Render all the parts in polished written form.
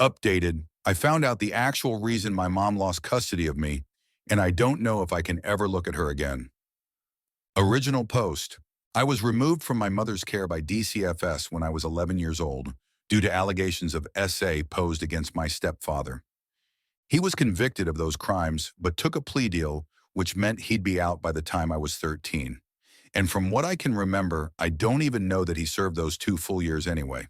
Updated, I found out the actual reason my mom lost custody of me, and I don't know if I can ever look at her again. Original post. I was removed from my mother's care by DCFS when I was 11 years old due to allegations of SA posed against my stepfather. He was convicted of those crimes but took a plea deal, which meant he'd be out by the time I was 13. And from what I can remember, I don't even know that he served those 2 full years anyway.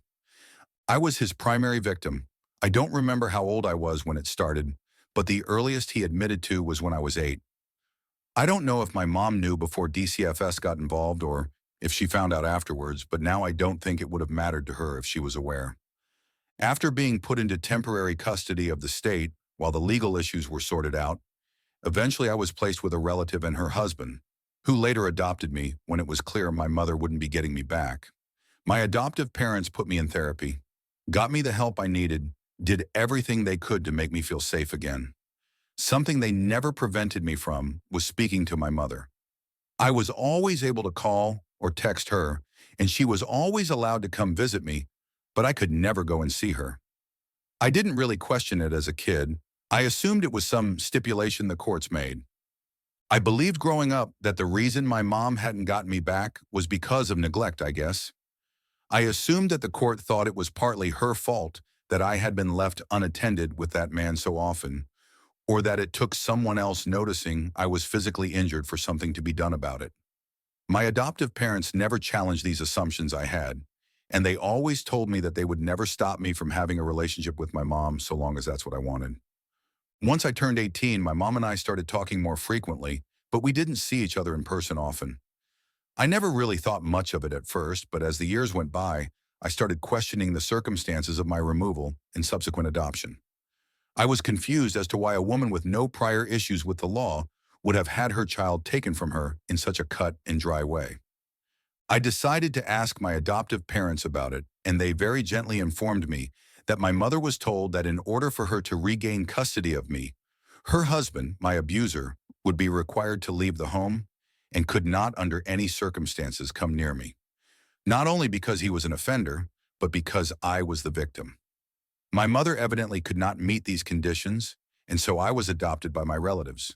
I was his primary victim. I don't remember how old I was when it started, but the earliest he admitted to was when I was 8. I don't know if my mom knew before DCFS got involved or if she found out afterwards, but now I don't think it would have mattered to her if she was aware. After being put into temporary custody of the state while the legal issues were sorted out, eventually I was placed with a relative and her husband, who later adopted me when it was clear my mother wouldn't be getting me back. My adoptive parents put me in therapy, got me the help I needed, did everything they could to make me feel safe again. Something they never prevented me from was speaking to my mother. I was always able to call or text her, and she was always allowed to come visit me, but I could never go and see her. I didn't really question it as a kid. I assumed it was some stipulation the courts made. I believed growing up that the reason my mom hadn't gotten me back was because of neglect, I guess. I assumed that the court thought it was partly her fault that I had been left unattended with that man so often, or that it took someone else noticing I was physically injured for something to be done about it. My adoptive parents never challenged these assumptions I had, and they always told me that they would never stop me from having a relationship with my mom so long as that's what I wanted. Once I turned 18, my mom and I started talking more frequently, but we didn't see each other in person often. I never really thought much of it at first, but as the years went by, I started questioning the circumstances of my removal and subsequent adoption. I was confused as to why a woman with no prior issues with the law would have had her child taken from her in such a cut and dry way. I decided to ask my adoptive parents about it, and they very gently informed me that my mother was told that in order for her to regain custody of me, her husband, my abuser, would be required to leave the home and could not under any circumstances come near me. Not only because he was an offender, but because I was the victim. My mother evidently could not meet these conditions, and so I was adopted by my relatives.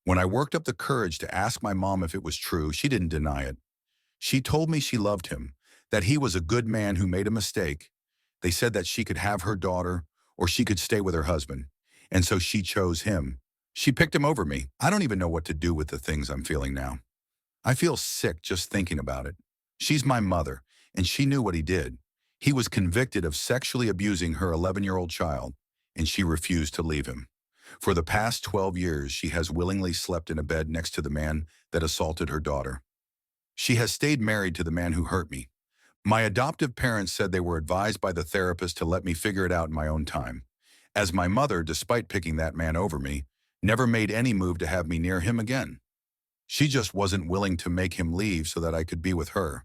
When I worked up the courage to ask my mom if it was true, she didn't deny it. She told me she loved him, that he was a good man who made a mistake. They said that she could have her daughter or she could stay with her husband, and so she chose him. She picked him over me. I don't even know what to do with the things I'm feeling now. I feel sick just thinking about it. She's my mother, and she knew what he did. He was convicted of sexually abusing her 11-year-old child, and she refused to leave him. For the past 12 years, she has willingly slept in a bed next to the man that assaulted her daughter. She has stayed married to the man who hurt me. My adoptive parents said they were advised by the therapist to let me figure it out in my own time, as my mother, despite picking that man over me, never made any move to have me near him again. She just wasn't willing to make him leave so that I could be with her.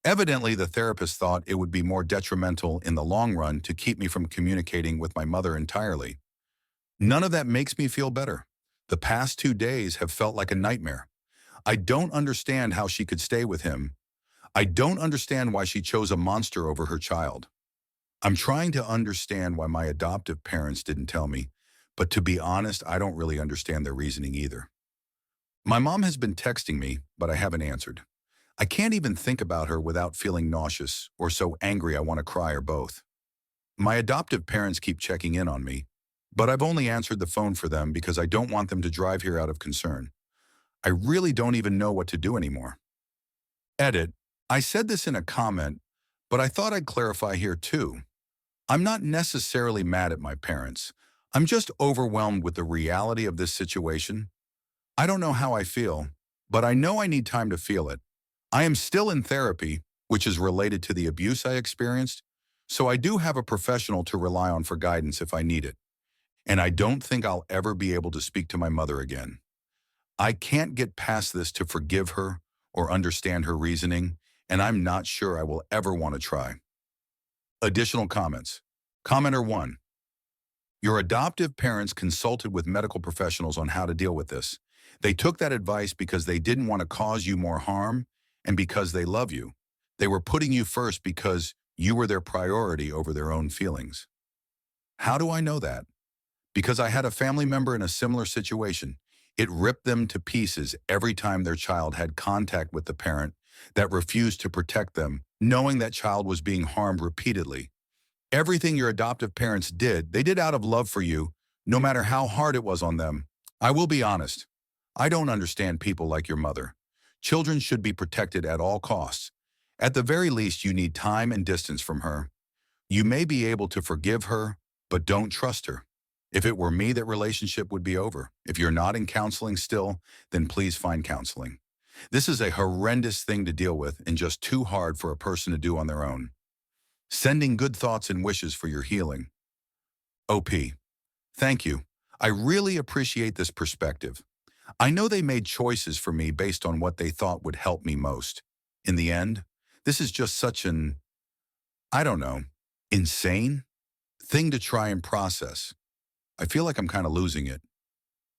Evidently, the therapist thought it would be more detrimental in the long run to keep me from communicating with my mother entirely. None of that makes me feel better. The past 2 days have felt like a nightmare. I don't understand how she could stay with him. I don't understand why she chose a monster over her child. I'm trying to understand why my adoptive parents didn't tell me, but to be honest, I don't really understand their reasoning either. My mom has been texting me, but I haven't answered. I can't even think about her without feeling nauseous or so angry I want to cry or both. My adoptive parents keep checking in on me, but I've only answered the phone for them because I don't want them to drive here out of concern. I really don't even know what to do anymore. Edit. I said this in a comment, but I thought I'd clarify here too. I'm not necessarily mad at my parents. I'm just overwhelmed with the reality of this situation. I don't know how I feel, but I know I need time to feel it. I am still in therapy, which is related to the abuse I experienced, so I do have a professional to rely on for guidance if I need it. And I don't think I'll ever be able to speak to my mother again. I can't get past this to forgive her or understand her reasoning, and I'm not sure I will ever want to try. Additional comments. Commenter 1. Your adoptive parents consulted with medical professionals on how to deal with this. They took that advice because they didn't want to cause you more harm and because they love you. They were putting you first because you were their priority over their own feelings. How do I know that? Because I had a family member in a similar situation. It ripped them to pieces every time their child had contact with the parent that refused to protect them, knowing that child was being harmed repeatedly. Everything your adoptive parents did, they did out of love for you, no matter how hard it was on them. I will be honest. I don't understand people like your mother. Children should be protected at all costs. At the very least, you need time and distance from her. You may be able to forgive her, but don't trust her. If it were me, that relationship would be over. If you're not in counseling still, then please find counseling. This is a horrendous thing to deal with and just too hard for a person to do on their own. Sending good thoughts and wishes for your healing. OP. Thank you. I really appreciate this perspective. I know they made choices for me based on what they thought would help me most. In the end, this is just such an, I don't know, insane thing to try and process. I feel like I'm kind of losing it.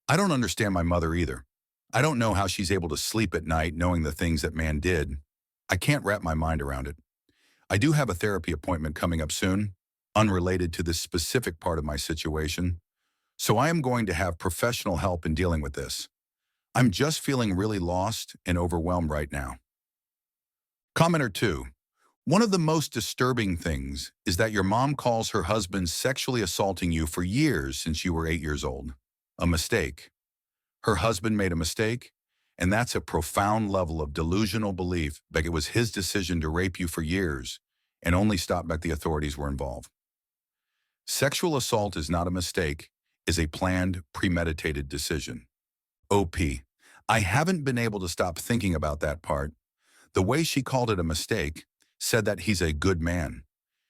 I don't understand my mother either. I don't know how she's able to sleep at night knowing the things that man did. I can't wrap my mind around it. I do have a therapy appointment coming up soon, unrelated to this specific part of my situation, so I am going to have professional help in dealing with this. I'm just feeling really lost and overwhelmed right now. Commenter 2. One of the most disturbing things is that your mom calls her husband sexually assaulting you for years since you were 8 years old. A mistake. Her husband made a mistake, and that's a profound level of delusional belief that it was his decision to rape you for years and only stop back the authorities were involved. Sexual assault is not a mistake, is a planned, premeditated decision. OP. I haven't been able to stop thinking about that part. The way she called it a mistake, said that he's a good man.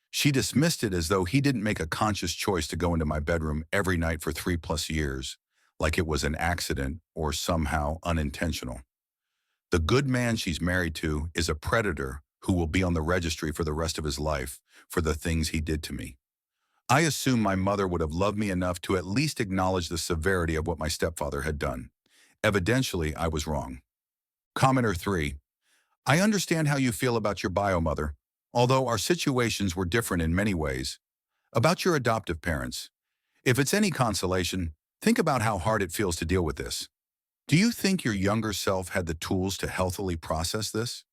She dismissed it as though he didn't make a conscious choice to go into my bedroom every night for 3+ years, like it was an accident or somehow unintentional. The good man she's married to is a predator who will be on the registry for the rest of his life for the things he did to me. I assume my mother would have loved me enough to at least acknowledge the severity of what my stepfather had done. Evidently, I was wrong. Commenter 3. I understand how you feel about your bio mother, although our situations were different in many ways. About your adoptive parents. If it's any consolation, think about how hard it feels to deal with this. Do you think your younger self had the tools to healthily process this?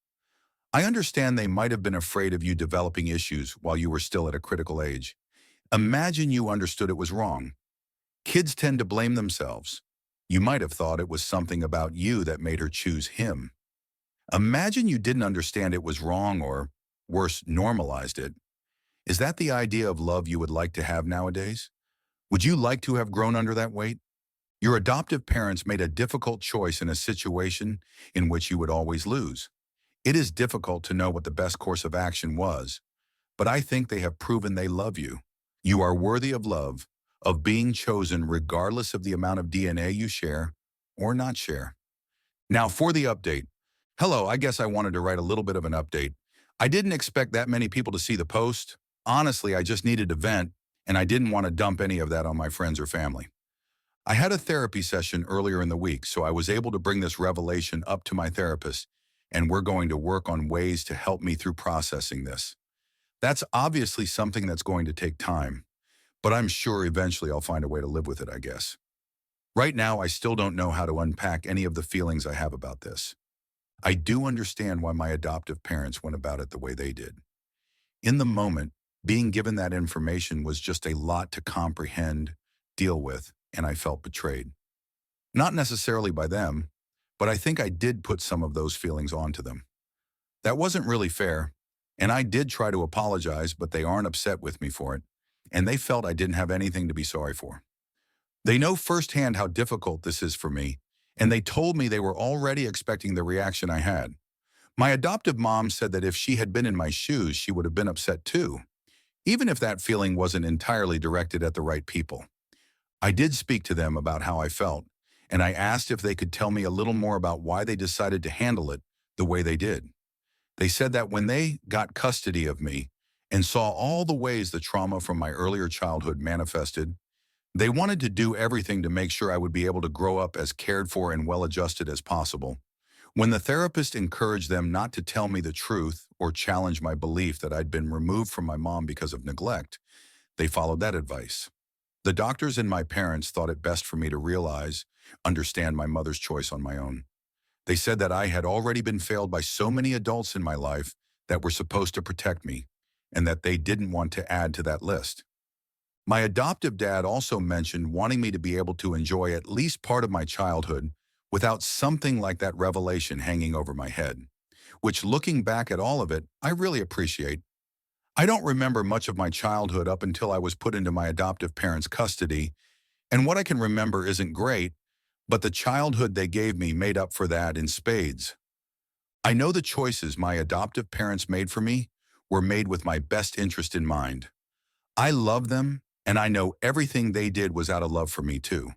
I understand they might have been afraid of you developing issues while you were still at a critical age. Imagine you understood it was wrong. Kids tend to blame themselves. You might have thought it was something about you that made her choose him. Imagine you didn't understand it was wrong or, worse, normalized it. Is that the idea of love you would like to have nowadays? Would you like to have grown under that weight? Your adoptive parents made a difficult choice in a situation in which you would always lose. It is difficult to know what the best course of action was, but I think they have proven they love you. You are worthy of love, of being chosen regardless of the amount of DNA you share or not share. Now for the update. Hello, I guess I wanted to write a little bit of an update. I didn't expect that many people to see the post. Honestly, I just needed to vent, and I didn't want to dump any of that on my friends or family. I had a therapy session earlier in the week, so I was able to bring this revelation up to my therapist, and we're going to work on ways to help me through processing this. That's obviously something that's going to take time, but I'm sure eventually I'll find a way to live with it, I guess. Right now, I still don't know how to unpack any of the feelings I have about this. I do understand why my adoptive parents went about it the way they did. In the moment, being given that information was just a lot to comprehend, deal with, and I felt betrayed. Not necessarily by them, but I think I did put some of those feelings onto them. That wasn't really fair, and I did try to apologize, but they aren't upset with me for it, and they felt I didn't have anything to be sorry for. They know firsthand how difficult this is for me, and they told me they were already expecting the reaction I had. My adoptive mom said that if she had been in my shoes, she would have been upset too, even if that feeling wasn't entirely directed at the right people. I did speak to them about how I felt, and I asked if they could tell me a little more about why they decided to handle it the way they did. They said that when they got custody of me and saw all the ways the trauma from my earlier childhood manifested, they wanted to do everything to make sure I would be able to grow up as cared for and well-adjusted as possible. When the therapist encouraged them not to tell me the truth or challenge my belief that I'd been removed from my mom because of neglect, They followed that advice. The doctors and my parents thought it best for me to understand my mother's choice on my own. They said that I had already been failed by so many adults in my life that were supposed to protect me, and that they didn't want to add to that list. My adoptive dad also mentioned wanting me to be able to enjoy at least part of my childhood without something like that revelation hanging over my head, which, looking back at all of it, I really appreciate. I don't remember much of my childhood up until I was put into my adoptive parents' custody, and what I can remember isn't great, but the childhood they gave me made up for that in spades. I know the choices my adoptive parents made for me were made with my best interest in mind. I love them, and I know everything they did was out of love for me too.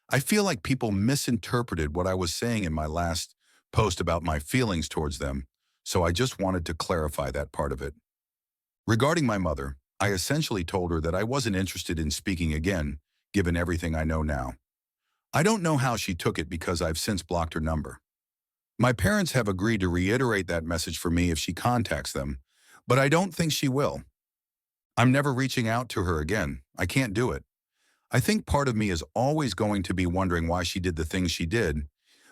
I feel like people misinterpreted what I was saying in my last post about my feelings towards them, so I just wanted to clarify that part of it. Regarding my mother, I essentially told her that I wasn't interested in speaking again, given everything I know now. I don't know how she took it because I've since blocked her number. My parents have agreed to reiterate that message for me if she contacts them, but I don't think she will. I'm never reaching out to her again. I can't do it. I think part of me is always going to be wondering why she did the things she did,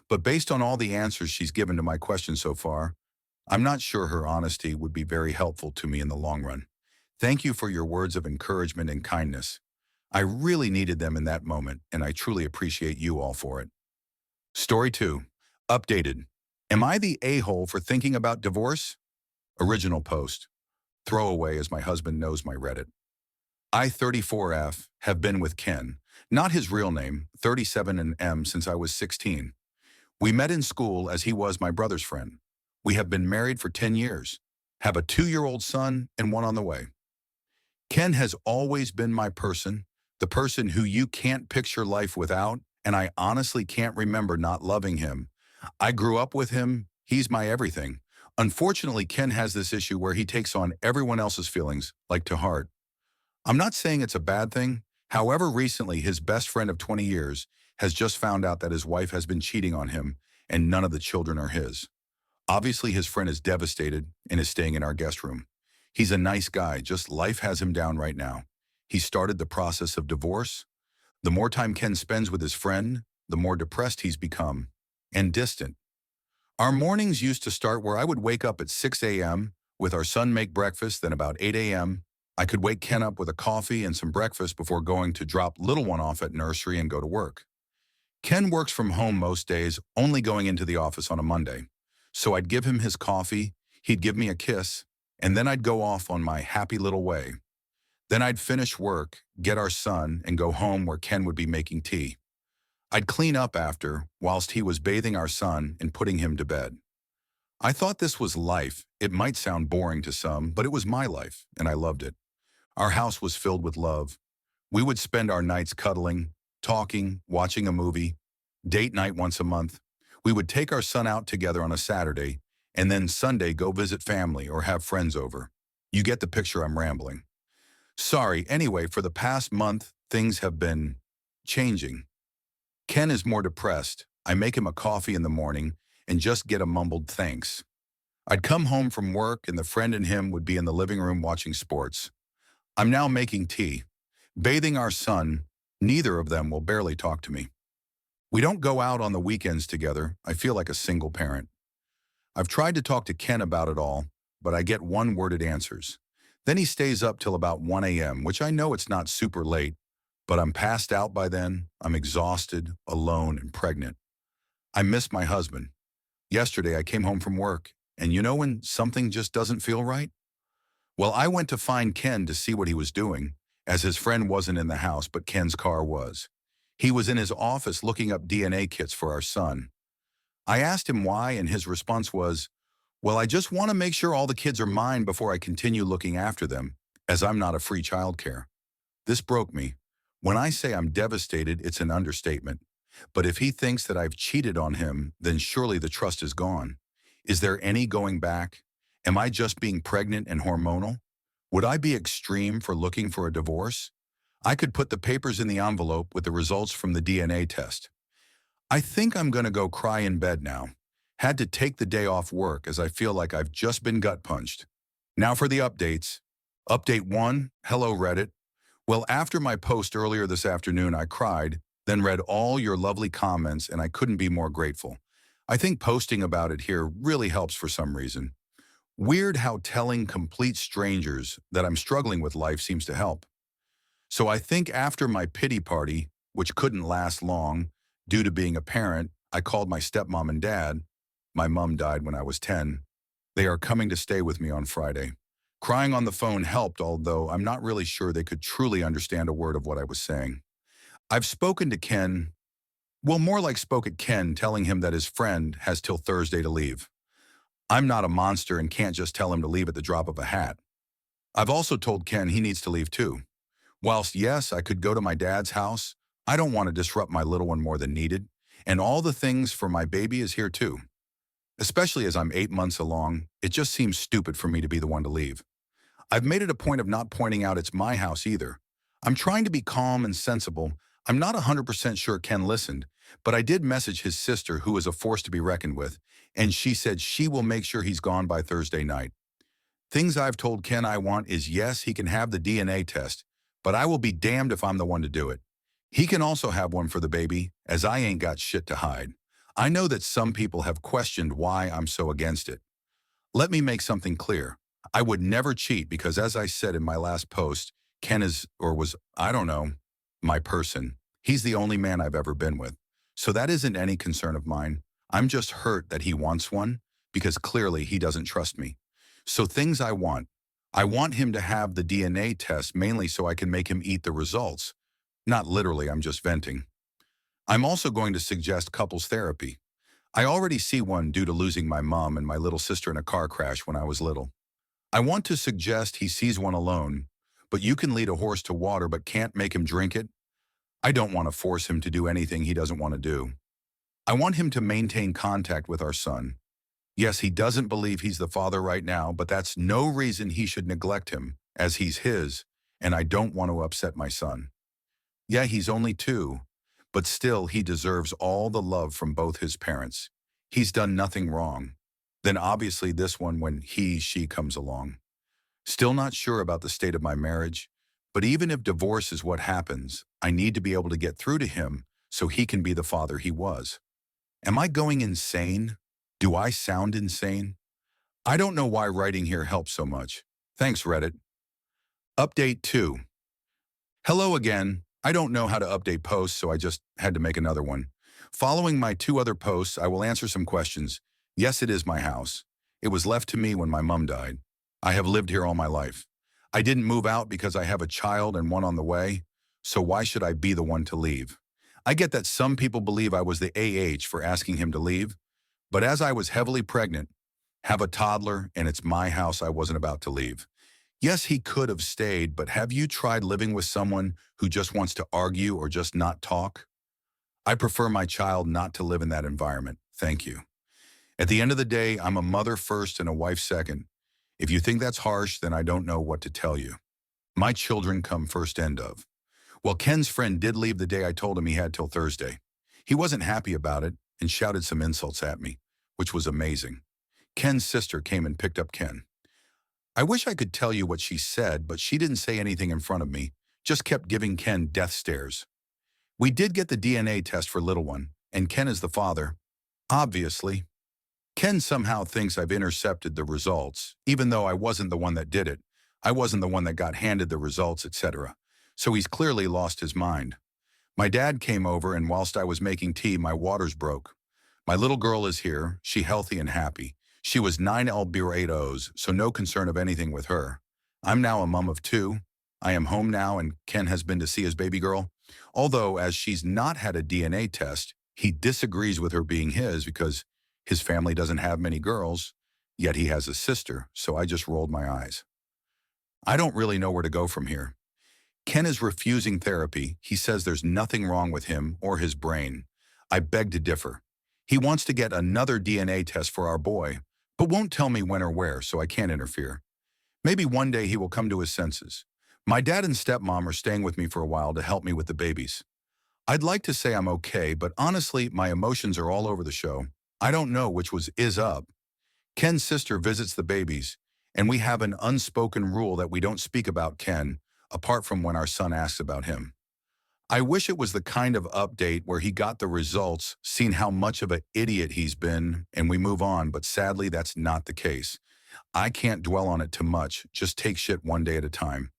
but based on all the answers she's given to my questions so far, I'm not sure her honesty would be very helpful to me in the long run. Thank you for your words of encouragement and kindness. I really needed them in that moment, and I truly appreciate you all for it. Story 2. Updated. Am I the a-hole for thinking about divorce? Original post. Throwaway as my husband knows my Reddit. I, 34F, have been with Ken, not his real name, 37 and M, since I was 16. We met in school as he was my brother's friend. We have been married for 10 years, have a 2-year-old son and one on the way. Ken has always been my person, the person who you can't picture life without, and I honestly can't remember not loving him. I grew up with him, he's my everything. Unfortunately, Ken has this issue where he takes on everyone else's feelings, like to heart. I'm not saying it's a bad thing. However, recently, his best friend of 20 years has just found out that his wife has been cheating on him and none of the children are his. Obviously, his friend is devastated and is staying in our guest room. He's a nice guy, just life has him down right now. He started the process of divorce. The more time Ken spends with his friend, the more depressed he's become and distant. Our mornings used to start where I would wake up at 6 a.m., with our son make breakfast, then about 8 a.m., I could wake Ken up with a coffee and some breakfast before going to drop little one off at nursery and go to work. Ken works from home most days, only going into the office on a Monday. So I'd give him his coffee, he'd give me a kiss, and then I'd go off on my happy little way. Then I'd finish work, get our son, and go home where Ken would be making tea. I'd clean up after, whilst he was bathing our son and putting him to bed. I thought this was life. It might sound boring to some, but it was my life, and I loved it. Our house was filled with love. We would spend our nights cuddling, talking, watching a movie, date night once a month. We would take our son out together on a Saturday, and then Sunday go visit family or have friends over. You get the picture, I'm rambling. Sorry, anyway, for the past month, things have been changing. Ken is more depressed. I make him a coffee in the morning and just get a mumbled thanks. I'd come home from work and the friend and him would be in the living room watching sports. I'm now making tea, bathing our son. Neither of them will barely talk to me. We don't go out on the weekends together. I feel like a single parent. I've tried to talk to Ken about it all, but I get one-worded answers. Then he stays up till about 1 a.m., which I know it's not super late, but I'm passed out by then. I'm exhausted, alone, and pregnant. I miss my husband. Yesterday, I came home from work, and you know when something just doesn't feel right? Well, I went to find Ken to see what he was doing, as his friend wasn't in the house, but Ken's car was. He was in his office looking up DNA kits for our son. I asked him why, and his response was, "Well, I just want to make sure all the kids are mine before I continue looking after them, as I'm not a free childcare." This broke me. When I say I'm devastated, it's an understatement. But if he thinks that I've cheated on him, then surely the trust is gone. Is there any going back? Am I just being pregnant and hormonal? Would I be extreme for looking for a divorce? I could put the papers in the envelope with the results from the DNA test. I think I'm going to go cry in bed now. Had to take the day off work as I feel like I've just been gut punched. Now for the updates. Update 1, hello Reddit. Well, after my post earlier this afternoon, I cried, then read all your lovely comments, and I couldn't be more grateful. I think posting about it here really helps for some reason. Weird how telling complete strangers that I'm struggling with life seems to help. So I think after my pity party, which couldn't last long due to being a parent, I called my stepmom and dad. My mom died when I was 10. They are coming to stay with me on Friday. Crying on the phone helped, although I'm not really sure they could truly understand a word of what I was saying. I've spoken to Ken, well, more like spoke at Ken, telling him that his friend has till Thursday to leave. I'm not a monster and can't just tell him to leave at the drop of a hat. I've also told Ken he needs to leave too. Whilst yes, I could go to my dad's house, I don't want to disrupt my little one more than needed, and all the things for my baby is here too. Especially as I'm 8 months along, it just seems stupid for me to be the one to leave. I've made it a point of not pointing out it's my house either. I'm trying to be calm and sensible. I'm not 100% sure Ken listened, but I did message his sister, who is a force to be reckoned with, and she said she will make sure he's gone by Thursday night. Things I've told Ken I want is yes, he can have the DNA test, but I will be damned if I'm the one to do it. He can also have one for the baby, as I ain't got shit to hide. I know that some people have questioned why I'm so against it. Let me make something clear. I would never cheat because, as I said in my last post, Ken is, or was, I don't know, my person. He's the only man I've ever been with. So that isn't any concern of mine. I'm just hurt that he wants one because clearly he doesn't trust me. So things I want him to have the DNA test mainly so I can make him eat the results. Not literally, I'm just venting. I'm also going to suggest couples therapy. I already see one due to losing my mom and my little sister in a car crash when I was little. I want to suggest he sees one alone, but you can lead a horse to water but can't make him drink it. I don't want to force him to do anything he doesn't want to do. I want him to maintain contact with our son. Yes, he doesn't believe he's the father right now, but that's no reason he should neglect him, as he's his, and I don't want to upset my son. Yeah, he's only 2, but still he deserves all the love from both his parents. He's done nothing wrong. Then obviously this one when she comes along. Still not sure about the state of my marriage, but even if divorce is what happens, I need to be able to get through to him so he can be the father he was. Am I going insane? Do I sound insane? I don't know why writing here helps so much. Thanks, Reddit. Update 2. Hello again. I don't know how to update posts, so I just had to make another one. Following my 2 other posts, I will answer some questions. Yes, it is my house. It was left to me when my mom died. I have lived here all my life. I didn't move out because I have a child and one on the way, so why should I be the one to leave? I get that some people believe I was the for asking him to leave, but as I was heavily pregnant, have a toddler, and it's my house, I wasn't about to leave. Yes, he could have stayed, but have you tried living with someone who just wants to argue or just not talk? I prefer my child not to live in that environment. Thank you. At the end of the day, I'm a mother first and a wife second. If you think that's harsh, then I don't know what to tell you. My children come first end of. Well, Ken's friend did leave the day I told him he had till Thursday. He wasn't happy about it and shouted some insults at me, which was amazing. Ken's sister came and picked up Ken. I wish I could tell you what she said, but she didn't say anything in front of me, just kept giving Ken death stares. We did get the DNA test for little one, and Ken is the father. Obviously. Ken somehow thinks I've intercepted the results, even though I wasn't the one that did it. I wasn't the one that got handed the results, etc. So he's clearly lost his mind. My dad came over, and whilst I was making tea, my waters broke. My little girl is here, she healthy and happy. She was 9 Albirados, so no concern of anything with her. I'm now a mom of 2. I am home now, and Ken has been to see his baby girl. Although, as she's not had a DNA test, he disagrees with her being his because his family doesn't have many girls, yet he has a sister, so I just rolled my eyes. I don't really know where to go from here. Ken is refusing therapy. He says there's nothing wrong with him or his brain. I beg to differ. He wants to get another DNA test for our boy, but won't tell me when or where, so I can't interfere. Maybe one day he will come to his senses. My dad and stepmom are staying with me for a while to help me with the babies. I'd like to say I'm okay, but honestly, my emotions are all over the show. I don't know which is up. Ken's sister visits the babies, and we have an unspoken rule that we don't speak about Ken, apart from when our son asks about him. I wish it was the kind of update where he got the results, seen how much of an idiot he's been, and we move on, but sadly that's not the case. I can't dwell on it too much, just take shit one day at a time.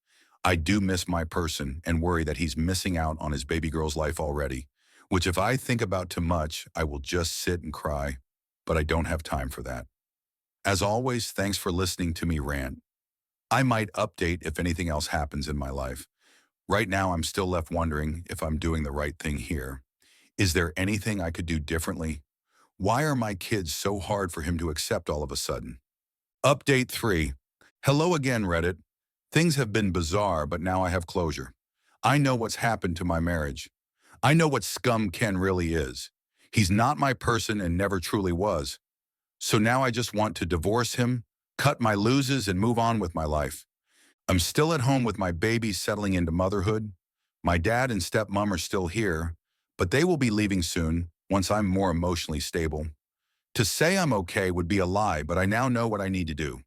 I do miss my person and worry that he's missing out on his baby girl's life already, which if I think about too much, I will just sit and cry, but I don't have time for that. As always, thanks for listening to me rant. I might update if anything else happens in my life. Right now, I'm still left wondering if I'm doing the right thing here. Is there anything I could do differently? Why are my kids so hard for him to accept all of a sudden? Update 3. Hello again, Reddit. Things have been bizarre, but now I have closure. I know what's happened to my marriage. I know what scum Ken really is. He's not my person and never truly was. So now I just want to divorce him, cut my loses, and move on with my life. I'm still at home with my baby settling into motherhood. My dad and stepmom are still here, but they will be leaving soon once I'm more emotionally stable. To say I'm okay would be a lie, but I now know what I need to do.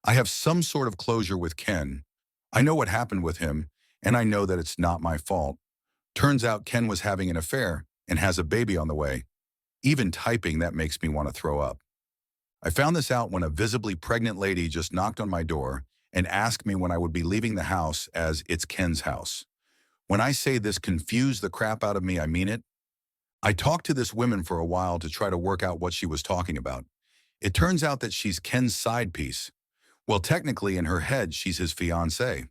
I have some sort of closure with Ken. I know what happened with him, and I know that it's not my fault. Turns out Ken was having an affair and has a baby on the way. Even typing that makes me want to throw up. I found this out when a visibly pregnant lady just knocked on my door and asked me when I would be leaving the house, as it's Ken's house. When I say this confused the crap out of me, I mean it. I talked to this woman for a while to try to work out what she was talking about. It turns out that she's Ken's side piece. Well, technically in her head, she's his fiancée.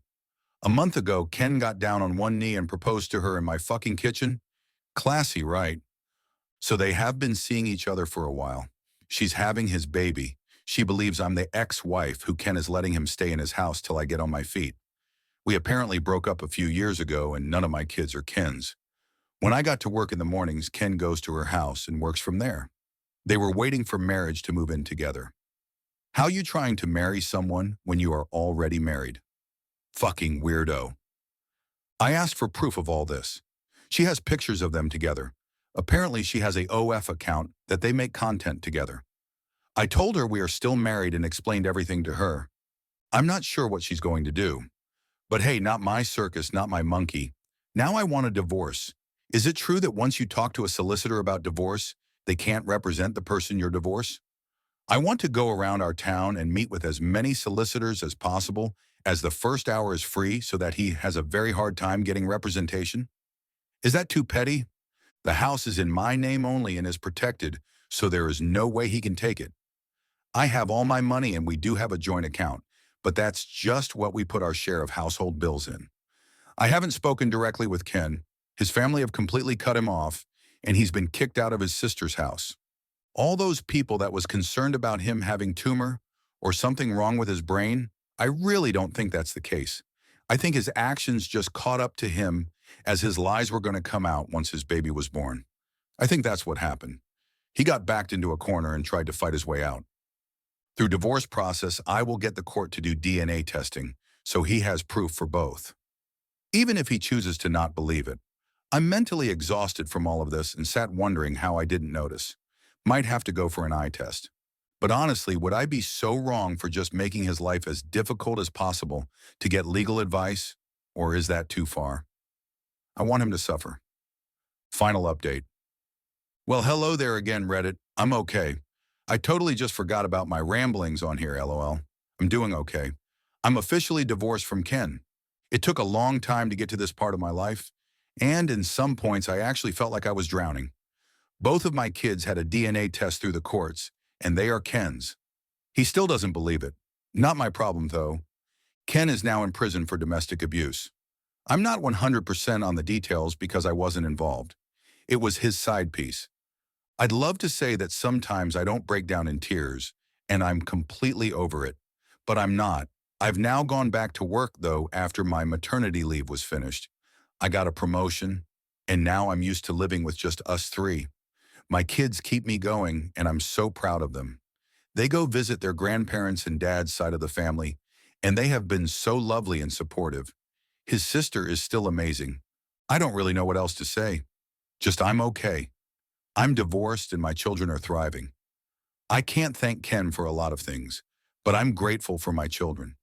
A month ago, Ken got down on one knee and proposed to her in my fucking kitchen. Classy, right? So they have been seeing each other for a while. She's having his baby. She believes I'm the ex-wife who Ken is letting him stay in his house till I get on my feet. We apparently broke up a few years ago and none of my kids are Ken's. When I got to work in the mornings, Ken goes to her house and works from there. They were waiting for marriage to move in together. How you trying to marry someone when you are already married? Fucking weirdo. I asked for proof of all this. She has pictures of them together. Apparently she has a OF account that they make content together. I told her we are still married and explained everything to her. I'm not sure what she's going to do. But hey, not my circus, not my monkey. Now I want a divorce. Is it true that once you talk to a solicitor about divorce, they can't represent the person you're divorced? I want to go around our town and meet with as many solicitors as possible, as the first hour is free so that he has a very hard time getting representation. Is that too petty? The house is in my name only and is protected, so there is no way he can take it. I have all my money and we do have a joint account, but that's just what we put our share of household bills in. I haven't spoken directly with Ken. His family have completely cut him off, and he's been kicked out of his sister's house. All those people that was concerned about him having tumor or something wrong with his brain, I really don't think that's the case. I think his actions just caught up to him as his lies were going to come out once his baby was born. I think that's what happened. He got backed into a corner and tried to fight his way out. Through divorce process, I will get the court to do DNA testing, so he has proof for both. Even if he chooses to not believe it. I'm mentally exhausted from all of this and sat wondering how I didn't notice. Might have to go for an eye test. But honestly, would I be so wrong for just making his life as difficult as possible to get legal advice, or is that too far? I want him to suffer. Final update. Well, hello there again, Reddit. I'm okay. I totally just forgot about my ramblings on here, lol. I'm doing okay. I'm officially divorced from Ken. It took a long time to get to this part of my life, and in some points I actually felt like I was drowning. Both of my kids had a DNA test through the courts, and they are Ken's. He still doesn't believe it. Not my problem, though. Ken is now in prison for domestic abuse. I'm not 100% on the details because I wasn't involved. It was his side piece. I'd love to say that sometimes I don't break down in tears, and I'm completely over it. But I'm not. I've now gone back to work, though, after my maternity leave was finished. I got a promotion, and now I'm used to living with just us three. My kids keep me going, and I'm so proud of them. They go visit their grandparents and dad's side of the family, and they have been so lovely and supportive. His sister is still amazing. I don't really know what else to say. Just I'm okay. I'm divorced and my children are thriving. I can't thank Ken for a lot of things, but I'm grateful for my children.